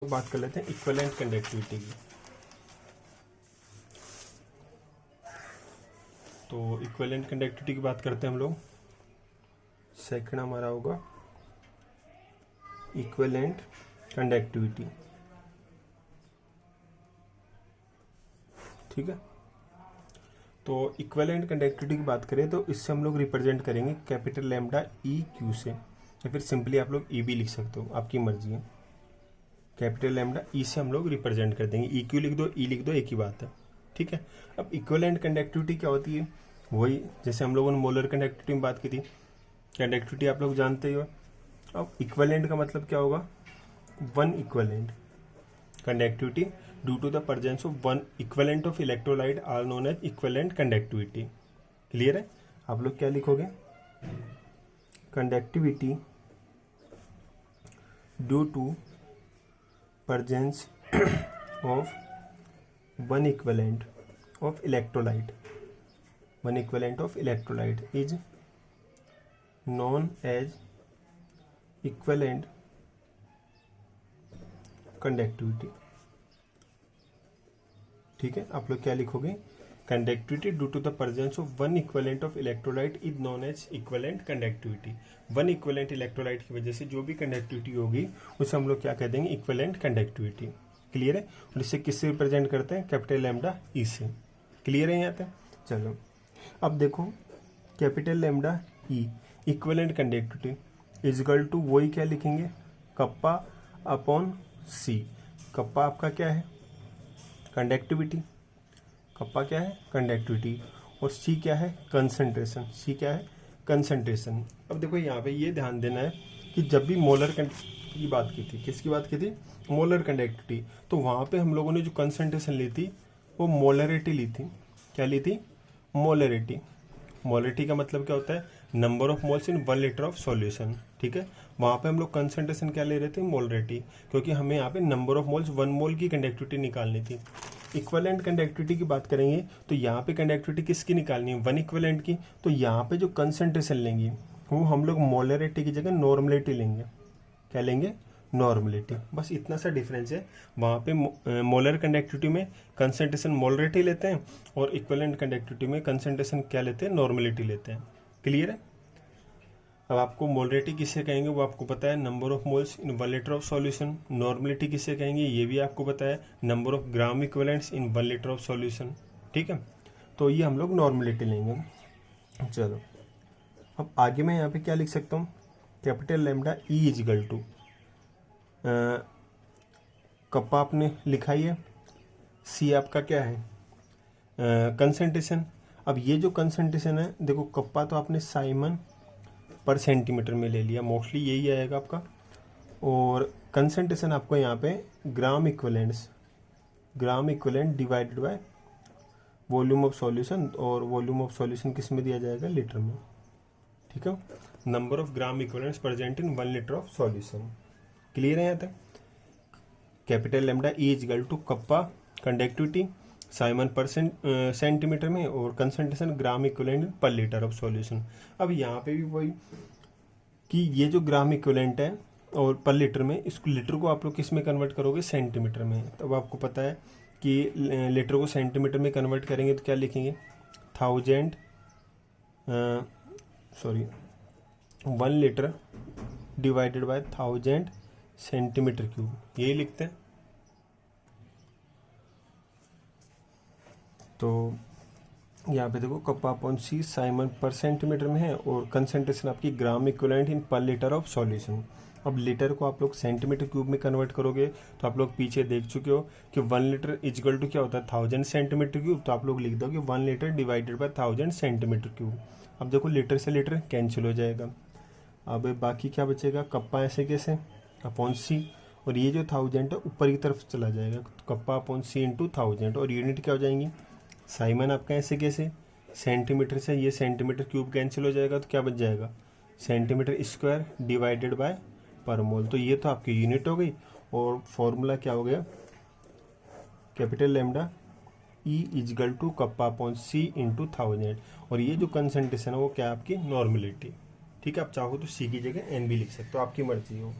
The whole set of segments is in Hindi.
बात कर लेते हैं इक्विवेलेंट कंडक्टिविटी की। तो इक्विवेलेंट कंडक्टिविटी की बात करते हैं हम लोग। सेकंड हमारा होगा इक्विवेलेंट कंडक्टिविटी। ठीक है, तो इक्विवेलेंट कंडक्टिविटी की बात करें तो इससे हम लोग रिप्रेजेंट करेंगे कैपिटल लैम्डा ई क्यू से, या फिर सिंपली आप लोग ई भी लिख सकते हो, आपकी मर्जी है। कैपिटल लैम्डा ई से हम लोग रिप्रेजेंट कर देंगे। ई क्यू लिख दो, ई लिख दो, एक ही बात है। ठीक है, अब इक्विवेलेंट कंडक्टिविटी क्या होती है? वही जैसे हम लोगों ने मोलर कंडक्टिविटी में बात की थी, कंडक्टिविटी आप लोग जानते ही हो। अब इक्विवेलेंट का मतलब क्या होगा? One equivalent conductivity due to the presence of one equivalent of electrolyte are known as equivalent conductivity. Clear है? आप लोग क्या लिखोगे? Conductivity due to presence of one equivalent of electrolyte is known as equivalent conductivity। ठीक है, आप लोग क्या लिखोगे? Conductivity due to the presence of one equivalent of electrolyte is known as equivalent conductivity. One equivalent electrolyte की वजह से जो भी कंडक्टिविटी होगी उसे हम लोग क्या कह देंगे? Equivalent conductivity. क्लियर है? और इसे किससे रिप्रेजेंट करते हैं? कैपिटल लैम्डा ई से। क्लियर है यहाँ तक? चलो अब देखो, capital lambda E equivalent conductivity is equal to वही क्या लिखेंगे? कप्पा अपॉन सी। कप्पा आपका क्या है? कंडक्टिविटी। कप्पा क्या है? कंडक्टिविटी। और सी क्या है? कंसंट्रेशन। सी क्या है? कंसंट्रेशन। अब देखो यहाँ पे ये ध्यान देना है कि जब भी मोलर की बात की थी, किसकी बात की थी? Molar conductivity. तो वहाँ पे हम लोगों ने जो कंसंट्रेशन ली थी वो मोलरिटी ली थी। क्या ली थी? मोलरिटी। मोलरिटी का मतलब क्या होता है? Number of moles in 1 litre of solution. ठीक है, वहाँ पे हम लोग कंसंट्रेशन क्या ले रहे थे? मोलरिटी, क्योंकि हमें यहाँ पे नंबर ऑफ मोल्स 1 मोल की कंडक्टिविटी निकालनी थी। इक्विवेलेंट कंडक्टिविटी की बात करेंगे तो यहाँ पे कंडक्टिविटी किसकी निकालनी है? वन इक्विवेलेंट की। तो यहाँ पे जो कंसंट्रेशन लेंगे वो हम लोग मोलरिटी की जगह नॉर्मलिटी लेंगे। क्या लेंगे? नॉर्मलिटी। बस इतना सा डिफरेंस है। वहाँ पे मोलर कंडक्टिविटी में कंसंट्रेशन मोलरिटी लेते हैं और इक्विवेलेंट कंडक्टिविटी में कंसंट्रेशन क्या लेते हैं? नॉर्मलिटी लेते हैं। क्लियर है? अब आपको मोलरिटी किससे कहेंगे वो आपको पता है, number of moles in 1 litre of solution. Normality किससे कहेंगे ये भी आपको पता है, number of gram equivalents in 1 litre of solution. ठीक है, तो ये हम लोग नॉर्मलिटी लेंगे। चलो अब आगे मैं यहाँ पे क्या लिख सकता हूँ? Capital lambda E is equal to kappa आपने लिखा ही है, सी आपका क्या है? कंसंट्रेशन। अब ये जो कंसंट्रेशन है, देखो कप्पा तो आपने साइमन पर सेंटीमीटर में ले लिया, मोस्टली यही आएगा आपका। और कंसंट्रेशन आपको यहाँ पे gram equivalent divided by volume of solution, और वॉल्यूम ऑफ सॉल्यूशन किस में दिया जाएगा? लीटर में। ठीक है, number of gram equivalents present in 1 litre of solution. Clear है यहाँ तक? Capital lambda E is equal to kappa conductivity siemens per centimetre में, और concentration gram equivalent per litre of solution. अब यहाँ पे भी वही कि ये जो ग्राम इक्विवेलेंट है और पर लीटर में, इस लीटर को आप लोग किस में कन्वर्ट करोगे? सेंटीमीटर में। तब आपको पता है कि लीटर को सेंटीमीटर में कन्वर्ट करेंगे तो क्या लिखेंगे? 1 litre divided bye 1000 centimetre cube, यही लिखते हैं। तो यहाँ पे देखो कप्पा अपॉन सी साइमन पर सेंटीमीटर में है, और कंसंट्रेशन आपकी ग्राम इक्विवेलेंट इन पर लीटर ऑफ सॉल्यूशन। अब लीटर को आप लोग सेंटीमीटर क्यूब में कन्वर्ट करोगे तो आप लोग पीछे देख चुके हो कि 1 लीटर इजकल टू क्या होता है? 1000 सेंटीमीटर क्यूब। तो आप लोग लिख दो कि 1 litre divided bye 1000 centimetre cube. अब देखो लीटर से लीटर कैंसिल हो जाएगा। अब बाकी क्या बचेगा? कप्पा ऐसे कैसे अपॉन सी, और ये जो 1000 है ऊपर की तरफ चला जाएगा, तो कप्पा अपॉन सी इंटू 1000, और यूनिट क्या हो जाएंगी? साइमन आपका ऐसे कैसे? सेंटीमीटर से ये सेंटीमीटर क्यूब कैंसिल हो जाएगा, तो क्या बच जाएगा? सेंटीमीटर स्क्वायर डिवाइडेड बाय पर मोल। तो ये तो आपकी यूनिट हो गई, और फॉर्मूला क्या हो गया? Capital lambda E is equal to kappa upon C into 1000, और ये जो कंसंट्रेशन है वो क्या है? आपकी नॉर्मलिटी। ठीक है, आप चाहो तो सी की जगह एन भी लिख सकते हो, आपकी मर्जी हो।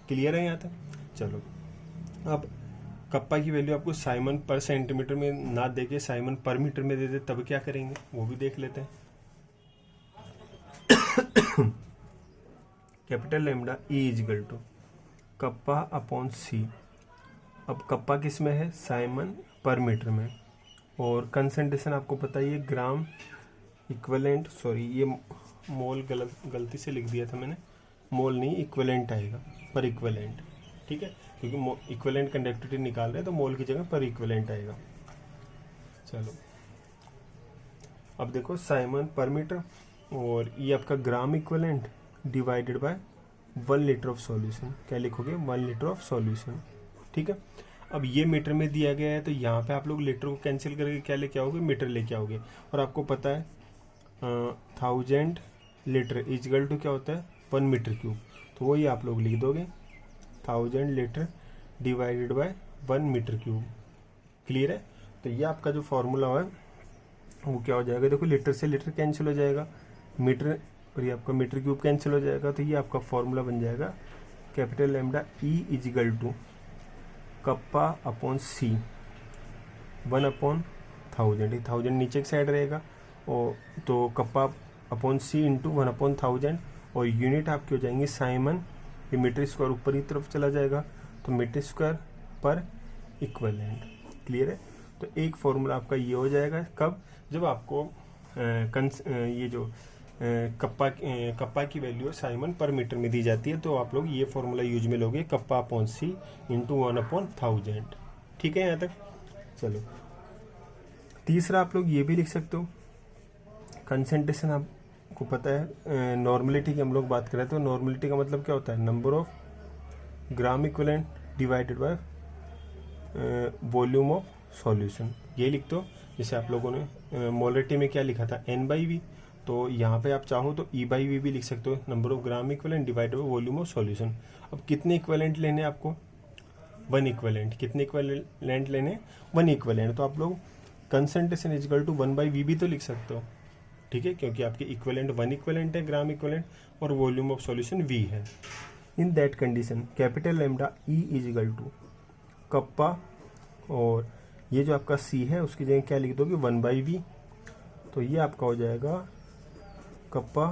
क्लियर है यहाँ तक? चलो अब कप्पा की वैल्यू आपको साइमन पर सेंटीमीटर में ना देके साइमन पर मीटर में दे दे, तब क्या करेंगे वो भी देख लेते हैं। Capital lambda E is equal to kappa upon C. अब कप्पा किस में है, साइमन पर मीटर में, और कंसंट्रेशन आपको पता ही है ग्राम इक्विवेलेंट, सॉरी ये मोल गलती से लिख दिया था मैंने, मोल नहीं इक्विवेलेंट आएगा, पर इक्विवेलेंट, ठीक है, क्योंकि इक्विवेलेंट कंडक्टिविटी निकाल रहे हैं तो मोल की जगह पर इक्विवेलेंट आएगा। चलो अब देखो साइमन पर मीटर, और ये आपका ग्राम equivalent divided by 1 litre of solution, क्या लिखोगे 1 लीटर ऑफ सॉल्यूशन, ठीक है। अब ये मीटर में दिया गया है तो यहाँ पे आप लोग लीटर को कैंसिल करके क्या लेके आओगे, मीटर लेके आओगे, और आपको पता है 1000 लीटर इजगल टू क्या होता है 1 मीटर क्यूब, तो वही आप लोग लिख दोगे 1000 litre divided by 1 metre cube. Clear है। तो ये आपका जो फॉर्मूला है वो क्या हो जाएगा, देखो लीटर से लीटर कैंसिल हो जाएगा, मीटर और ये आपका मीटर क्यूब कैंसिल हो जाएगा, तो ये आपका फॉर्मूला बन जाएगा capital lambda E is equal to kappa upon C 1/1000, 1000 नीचे की साइड रहेगा, और तो कप्पा अपॉन सी इंटू 1/1000, और यूनिट आपकी हो जाएंगी साइमन, ये मीटर स्क्वायर ऊपर की तरफ चला जाएगा, तो मीटर स्क्वायर पर इक्विवेलेंट। क्लियर है। तो एक फॉर्मूला आपका ये हो जाएगा, कब, जब आपको ये जो कप्पा की वैल्यू साइमन पर मीटर में दी जाती है, तो आप लोग ये फॉर्मूला यूज में लोगे कप्पा अपॉन सी इंटू 1/1000, ठीक है यहाँ तक। चलो तीसरा आप लोग ये भी लिख सकते हो, कंसंट्रेशन आपको पता है, नॉर्मलिटी की हम लोग बात कर रहे थे, तो नॉर्मलिटी का मतलब क्या होता है, number of gram equivalent divided by volume of solution, ये लिख दो। जैसे आप लोगों ने मोलरिटी में क्या लिखा था N/V, तो यहाँ पे आप चाहो तो E/V भी लिख सकते हो, number of gram equivalent divided by volume of solution. अब कितने इक्विवेलेंट लेने आपको, 1 इक्विवेलेंट, कितने इक्विवेलेंट लेने 1 इक्विवेलेंट, तो आप लोग कंसंट्रेशन इजिकल टू 1/V भी तो लिख सकते हो, ठीक है, क्योंकि आपके इक्विवेलेंट 1 इक्विवेलेंट है ग्राम इक्विवेलेंट, और वॉल्यूम ऑफ सॉल्यूशन V है। In that condition capital lambda E is equal to kappa, और ये जो आपका C है उसकी जगह क्या लिख दोगे 1/V, तो ये आपका हो जाएगा kappa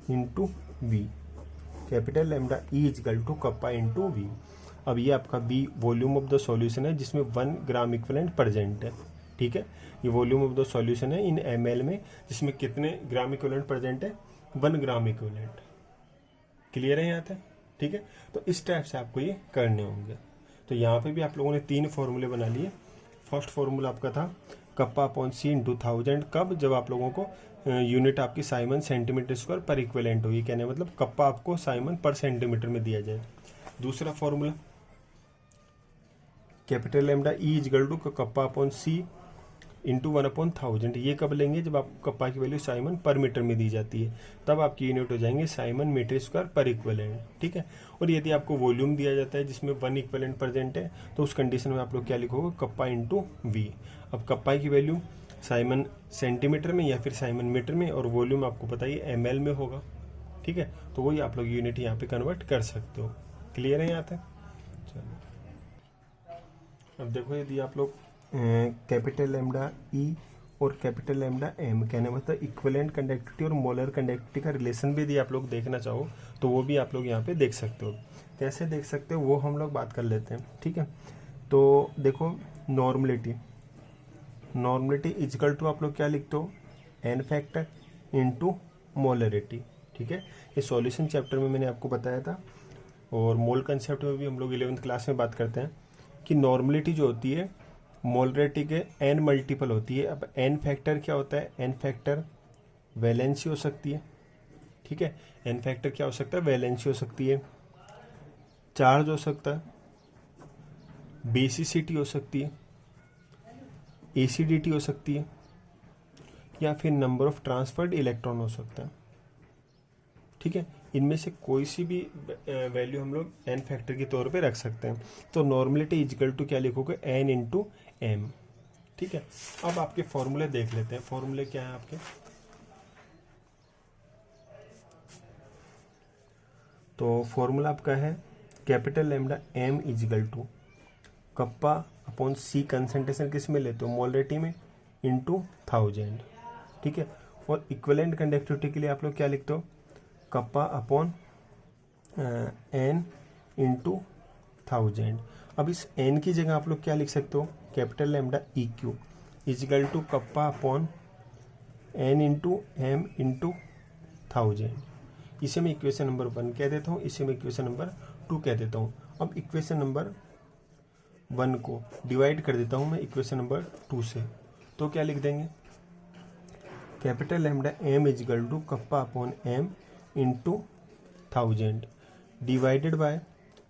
into V, capital lambda E is equal to kappa into V। अब ये आपका V volume of the solution है जिसमें 1 ग्राम इक्विवेलेंट प्रेजेंट है, ठीक है, ये वॉल्यूम ऑफ द सॉल्यूशन है इन ml में, जिसमें कितने ग्राम इक्विवेलेंट प्रेजेंट है, 1 ग्राम इक्विवेलेंट। क्लियर है यहाँ तक, ठीक है। तो इस टाइप से आपको ये करने होंगे। तो यहाँ पे भी आप लोगों ने 3 फॉर्मूले बना लिए। फर्स्ट फॉर्मूला आपका था कप्पा अपॉन सी इंटू 1000, कब, जब आप लोगों को यूनिट आपकी साइमन सेंटीमीटर स्क्वायर पर इक्विवेलेंट होगी, कहने मतलब कप्पा आपको साइमन पर सेंटीमीटर में दिया जाए। दूसरा formula capital lambda E is equal to kappa upon C into 1/1000, ये कब लेंगे, जब आपको कप्पा की वैल्यू साइमन पर मीटर में दी जाती है, तब आपकी यूनिट हो जाएंगे साइमन मीटर स्क्वायर पर इक्विवेलेंट, ठीक है। और यदि आपको वॉल्यूम दिया जाता है जिसमें 1 इक्विवेलेंट प्रेजेंट है, तो उस कंडीशन में आप लोग क्या लिखोगे, कप्पा इंटू V। अब कप्पा की वैल्यू साइमन सेंटीमीटर में या फिर साइमन मीटर में, और वॉल्यूम आपको पता ही ml में होगा, ठीक है, तो वही आप लोग यूनिट यहाँ पे कन्वर्ट कर सकते हो। क्लियर है यहाँ तक। चलो अब देखो, यदि आप लोग कैपिटल लैम्डा E और कैपिटल लैम्डा M, कहने मतलब इक्विवेलेंट कंडक्टिविटी और मोलर कंडक्टिविटी का रिलेशन भी यदि आप लोग देखना चाहो तो वो भी आप लोग यहाँ पे देख सकते हो। कैसे देख सकते हो वो हम लोग बात कर लेते हैं, ठीक है। तो देखो नॉर्मलिटी इजिकल टू आप लोग क्या लिखते हो, N फैक्टर इंटू मोलरिटी, ठीक है। ये सॉल्यूशन चैप्टर में मैंने आपको बताया था, और मोल कंसेप्ट में भी हम लोग 11th क्लास में बात करते हैं कि नॉर्मलिटी जो होती है मोलरिटी के n मल्टीपल होती है। अब n फैक्टर क्या होता है, n फैक्टर वैलेंसी हो सकती है, ठीक है, n फैक्टर क्या हो सकता है, वैलेंसी हो सकती है, चार्ज हो सकता है, बेसिसिटी हो सकती है, एसिडिटी हो सकती है, या फिर नंबर ऑफ ट्रांसफर्ड इलेक्ट्रॉन हो सकता है, ठीक है। इनमें से कोई सी भी वैल्यू हम लोग n फैक्टर के तौर पे रख सकते हैं। तो नॉर्मलिटी इजिकल टू क्या लिखोगे, n इंटू m, ठीक है। अब आपके फॉर्मूले देख लेते हैं, फॉर्मूले क्या है आपके। तो फॉर्मूला आपका है capital lambda m is equal to kappa upon C concentration किस में लेते हो, मोलरिटी में, इंटू 1000, ठीक है। और इक्विवेलेंट कंडक्टिविटी के लिए आप लोग क्या लिखते हो, कप्पा अपॉन एन इंटू 1000। अब इस एन की जगह आप लोग क्या लिख सकते हो, capital lambda E Q is equal to kappa upon N into M into 1000। इसे मैं इक्वेशन नंबर 1 कह देता हूँ, इसे मैं इक्वेशन नंबर 2 कह देता हूँ। अब इक्वेशन नंबर 1 को डिवाइड कर देता हूँ मैं इक्वेशन नंबर 2 से, तो क्या लिख देंगे, capital lambda M equal to kappa upon M into 1000 divided by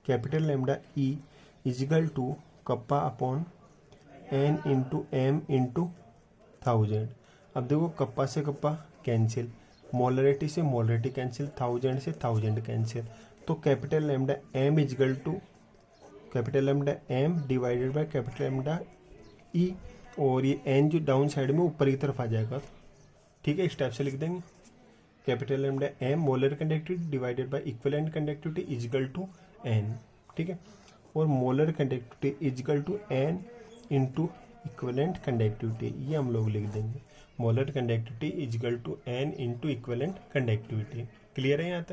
capital lambda E is equal to kappa upon N into M into 1000। अब देखो कप्पा से कप्पा कैंसिल, मोलरिटी से मोलरिटी कैंसिल, 1000 से 1000 कैंसिल, तो capital lambda M equal to capital lambda M divided by capital lambda E, और ये एन जो डाउन साइड में ऊपर की तरफ आ जाएगा, ठीक है। इस टाइप से लिख देंगे, capital lambda M molar conductivity divided by equivalent conductivity is equal to N, ठीक है। और molar conductivity is equal to N into equivalent conductivity, ये हम लोग लिख देंगे, molar conductivity is equal to N into equivalent conductivity. Clear है यहाँ तक।